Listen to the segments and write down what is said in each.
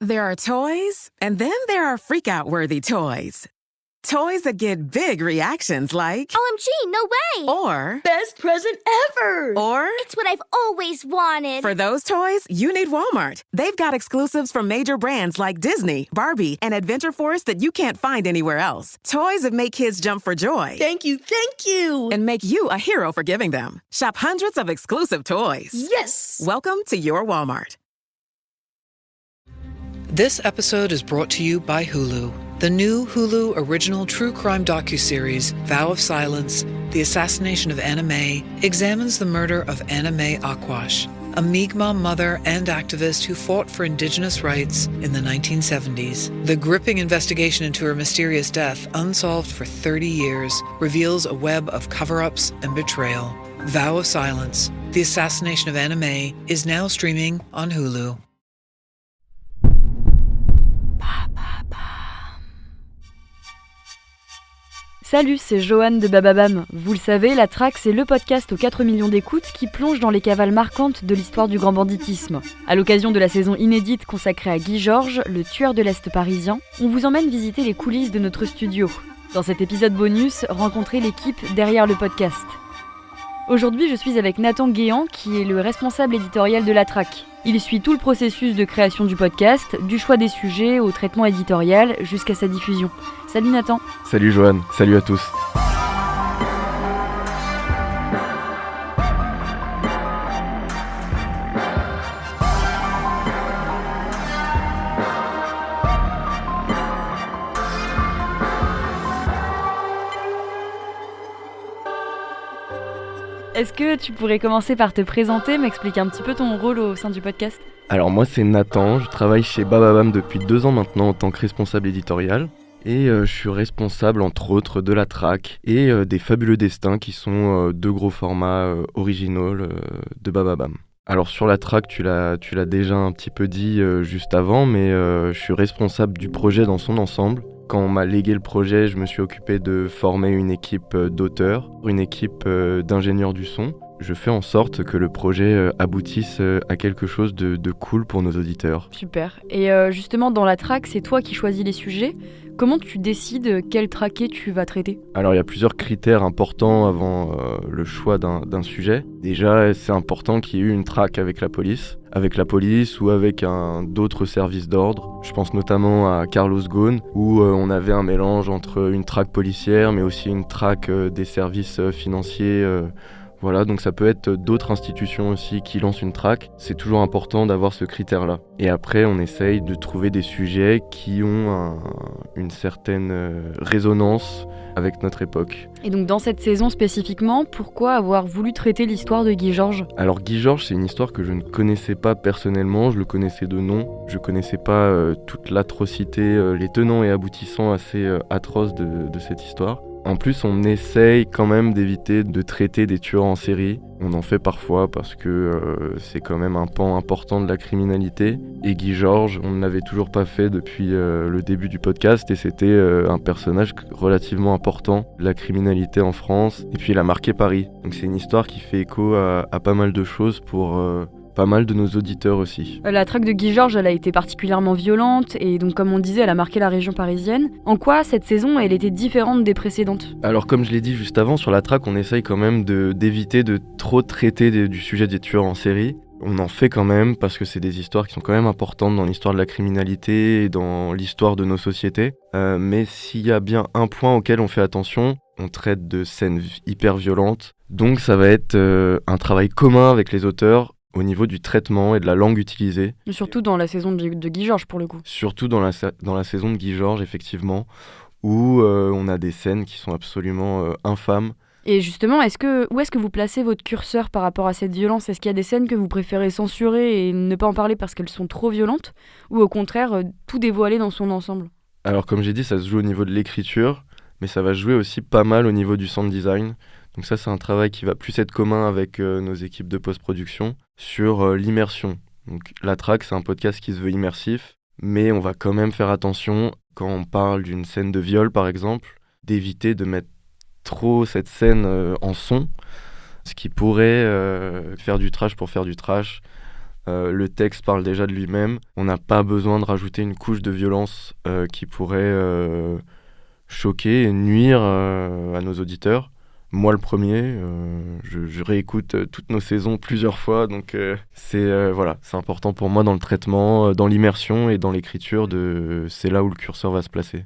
There are toys, and then there are freak-out-worthy toys. Toys that get big reactions like, OMG, no way! Or, best present ever! Or, it's what I've always wanted. For those toys, you need Walmart. They've got exclusives from major brands like Disney, Barbie, and Adventure Force that you can't find anywhere else. Toys that make kids jump for joy. Thank you! And make you a hero for giving them. Shop hundreds of exclusive toys. Yes! Welcome to your Walmart. This episode is brought to you by Hulu. The new Hulu original true crime docuseries, Vow of Silence, The Assassination of Anna May, examines the murder of Anna May Aquash, a Mi'kmaq mother and activist who fought for indigenous rights in the 1970s. The gripping investigation into her mysterious death, unsolved for 30 years, reveals a web of cover-ups and betrayal. Vow of Silence, The Assassination of Anna May, is now streaming on Hulu. Salut, c'est Joanne de Bababam. Vous le savez, La Traque, c'est le podcast aux 4 millions d'écoutes qui plonge dans les cavales marquantes de l'histoire du grand banditisme. À l'occasion de la saison inédite consacrée à Guy Georges, le tueur de l'Est parisien, on vous emmène visiter les coulisses de notre studio. Dans cet épisode bonus, rencontrez l'équipe derrière le podcast. Aujourd'hui, je suis avec Nathan Guéant, qui est le responsable éditorial de La Traque. Il suit tout le processus de création du podcast, du choix des sujets au traitement éditorial jusqu'à sa diffusion. Salut Nathan. Salut Joanne, salut à tous. Est-ce que tu pourrais commencer par te présenter, m'expliquer un petit peu ton rôle au sein du podcast ? Alors moi c'est Nathan, je travaille chez Bababam depuis 2 ans maintenant en tant que responsable éditorial. Et je suis responsable entre autres de La Traque et des Fabuleux Destins qui sont 2 gros formats originaux de Bababam. Alors sur La Traque, tu l'as déjà un petit peu dit juste avant, mais je suis responsable du projet dans son ensemble. Quand on m'a légué le projet, je me suis occupé de former une équipe d'auteurs, une équipe d'ingénieurs du son. Je fais en sorte que le projet aboutisse à quelque chose de cool pour nos auditeurs. Super. Et justement, dans La Traque, c'est toi qui choisis les sujets. Comment tu décides quel traqué tu vas traiter ? Alors il y a plusieurs critères importants avant le choix d'un sujet. Déjà, c'est important qu'il y ait eu une traque avec la police ou avec d'autres services d'ordre. Je pense notamment à Carlos Ghosn, où on avait un mélange entre une traque policière, mais aussi une traque des services financiers. Voilà, donc ça peut être d'autres institutions aussi qui lancent une traque. C'est toujours important d'avoir ce critère-là. Et après, on essaye de trouver des sujets qui ont une certaine résonance avec notre époque. Et donc dans cette saison spécifiquement, pourquoi avoir voulu traiter l'histoire de Guy Georges ? Alors Guy Georges, c'est une histoire que je ne connaissais pas personnellement, je le connaissais de nom. Je connaissais pas toute l'atrocité, les tenants et aboutissants assez atroces de cette histoire. En plus, on essaye quand même d'éviter de traiter des tueurs en série. On en fait parfois parce que c'est quand même un pan important de la criminalité. Et Guy Georges, on ne l'avait toujours pas fait depuis le début du podcast et c'était un personnage relativement important de la criminalité en France. Et puis il a marqué Paris. Donc c'est une histoire qui fait écho à pas mal de choses pour pas mal de nos auditeurs aussi. La traque de Guy Georges, elle a été particulièrement violente et donc comme on le disait, elle a marqué la région parisienne. En quoi cette saison, elle était différente des précédentes ? Alors comme je l'ai dit juste avant, sur La Traque, on essaye quand même d'éviter de trop traiter du sujet des tueurs en série. On en fait quand même parce que c'est des histoires qui sont quand même importantes dans l'histoire de la criminalité et dans l'histoire de nos sociétés. Mais s'il y a bien un point auquel on fait attention, on traite de scènes hyper violentes. Donc ça va être un travail commun avec les auteurs au niveau du traitement et de la langue utilisée. Surtout dans la saison de Guy Georges, pour le coup. Surtout dans la saison de Guy Georges, effectivement, où on a des scènes qui sont absolument infâmes. Et justement, où est-ce que vous placez votre curseur par rapport à cette violence ? Est-ce qu'il y a des scènes que vous préférez censurer et ne pas en parler parce qu'elles sont trop violentes ? Ou au contraire, tout dévoiler dans son ensemble ? Alors comme j'ai dit, ça se joue au niveau de l'écriture, mais ça va jouer aussi pas mal au niveau du sound design. Donc ça, c'est un travail qui va plus être commun avec nos équipes de post-production sur l'immersion. Donc La Traque, c'est un podcast qui se veut immersif, mais on va quand même faire attention, quand on parle d'une scène de viol par exemple, d'éviter de mettre trop cette scène en son, ce qui pourrait faire du trash pour faire du trash. Le texte parle déjà de lui-même. On n'a pas besoin de rajouter une couche de violence qui pourrait choquer et nuire à nos auditeurs. Moi le premier, je réécoute toutes nos saisons plusieurs fois, donc c'est important pour moi dans le traitement, dans l'immersion et dans l'écriture, c'est là où le curseur va se placer.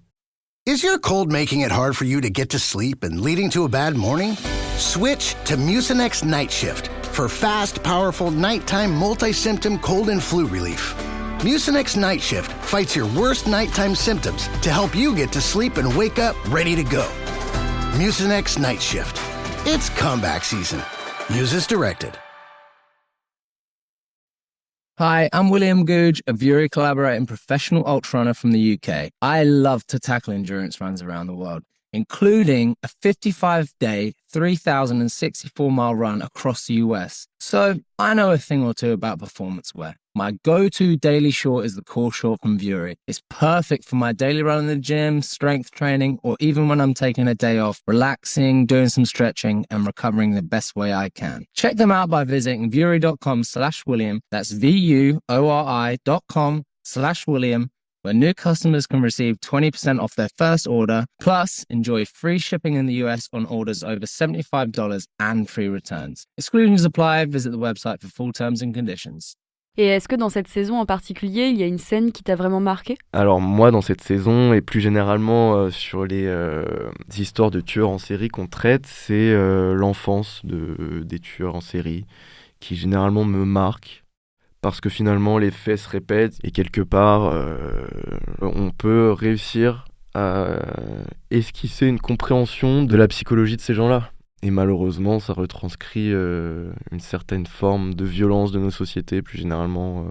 Is your cold making it hard for you to get to sleep and leading to a bad morning? Switch to Mucinex Night Shift for fast, powerful nighttime multi-symptom cold and flu relief. Mucinex Night Shift fights your worst nighttime symptoms to help you get to sleep and wake up ready to go. Mucinex Night Shift. It's comeback season. Use as directed. Hi, I'm William Googe, a Vury collaborator and professional ultrarunner from the UK. I love to tackle endurance runs around the world, including a 55-day, 3,064-mile run across the US. So I know a thing or two about performance wear. My go-to daily short is the Core Short from Vury. It's perfect for my daily run in the gym, strength training, or even when I'm taking a day off, relaxing, doing some stretching, and recovering the best way I can. Check them out by visiting vury.com/William. That's VUOI.com/William, where new customers can receive 20% off their first order, plus enjoy free shipping in the US on orders over $75 and free returns. Exclusions apply. Visit the website for full terms and conditions. Et est-ce que dans cette saison en particulier, il y a une scène qui t'a vraiment marqué ? Alors moi, dans cette saison, et plus généralement sur les histoires de tueurs en série qu'on traite, c'est l'enfance des tueurs en série qui généralement me marque. Parce que finalement, les faits se répètent et quelque part, on peut réussir à esquisser une compréhension de la psychologie de ces gens-là. Et malheureusement, ça retranscrit une certaine forme de violence de nos sociétés, plus généralement.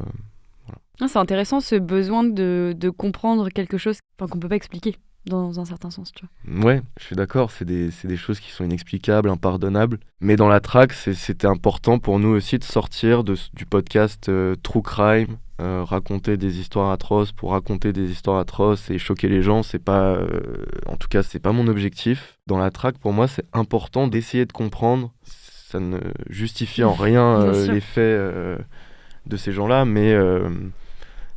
C'est intéressant ce besoin de comprendre quelque chose qu'on ne peut pas expliquer, dans un certain sens, tu vois. Ouais, je suis d'accord, c'est des choses qui sont inexplicables, impardonnables. Mais dans la track, c'était important pour nous aussi de sortir du podcast True Crime, raconter des histoires atroces pour raconter des histoires atroces et choquer les gens, c'est pas, en tout cas, c'est pas mon objectif. Dans la track, pour moi, c'est important d'essayer de comprendre. Ça ne justifie en rien les faits de ces gens-là, mais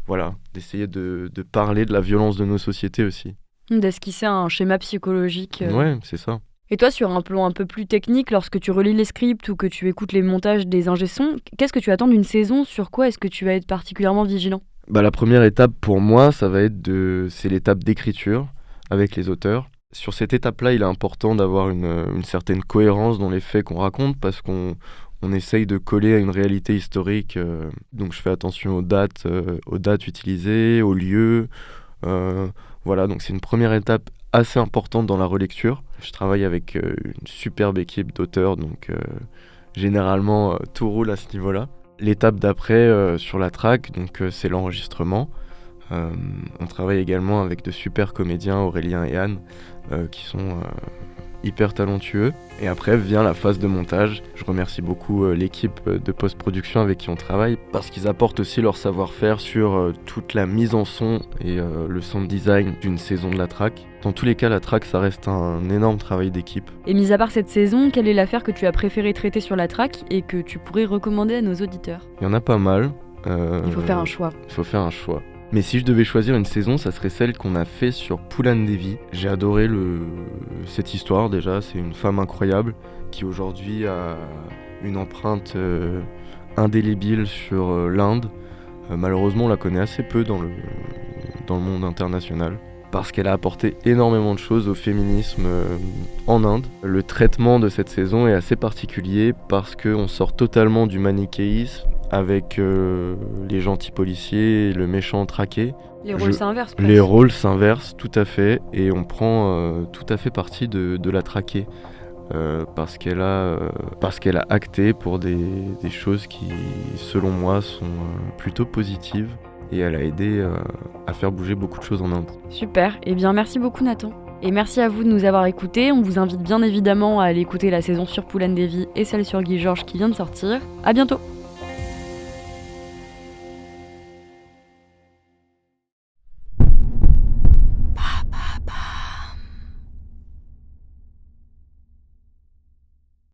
voilà, d'essayer de parler de la violence de nos sociétés aussi. D'esquisser un schéma psychologique. Ouais, c'est ça. Et toi, sur un plan un peu plus technique, lorsque tu relis les scripts ou que tu écoutes les montages des ingé-sons, qu'est-ce que tu attends d'une saison ? Sur quoi est-ce que tu vas être particulièrement vigilant ? La première étape pour moi, ça va être c'est l'étape d'écriture avec les auteurs. Sur cette étape-là, il est important d'avoir une certaine cohérence dans les faits qu'on raconte parce qu'on essaye de coller à une réalité historique. Donc je fais attention aux dates utilisées, aux lieux. Voilà, donc c'est une première étape assez importante dans la relecture. Je travaille avec une superbe équipe d'auteurs, donc généralement tout roule à ce niveau-là. L'étape d'après sur la track, donc c'est l'enregistrement. On travaille également avec de super comédiens, Aurélien et Anne, qui sont hyper talentueux. Et après vient la phase de montage. Je remercie beaucoup l'équipe de post-production avec qui on travaille parce qu'ils apportent aussi leur savoir-faire sur toute la mise en son et le sound design d'une saison de la track. Dans tous les cas, la track, ça reste un énorme travail d'équipe. Et mis à part cette saison, quelle est l'affaire que tu as préféré traiter sur la track et que tu pourrais recommander à nos auditeurs ? Il y en a pas mal. Il faut faire un choix. Il faut faire un choix. Mais si je devais choisir une saison, ça serait celle qu'on a fait sur Poulan Devi. J'ai adoré cette histoire déjà, c'est une femme incroyable qui aujourd'hui a une empreinte indélébile sur l'Inde. Malheureusement, on la connaît assez peu dans le monde international parce qu'elle a apporté énormément de choses au féminisme en Inde. Le traitement de cette saison est assez particulier parce qu'on sort totalement du manichéisme avec les gentils policiers et le méchant traqué. Les rôles s'inversent. Les rôles s'inversent, tout à fait, et on prend tout à fait parti de la traquer parce qu'elle a acté pour des choses qui, selon moi, sont plutôt positives et elle a aidé à faire bouger beaucoup de choses en Inde. Super, eh bien merci beaucoup Nathan. Et merci à vous de nous avoir écoutés. On vous invite bien évidemment à aller écouter la saison sur Poulan Devi et celle sur Guy Georges qui vient de sortir. À bientôt.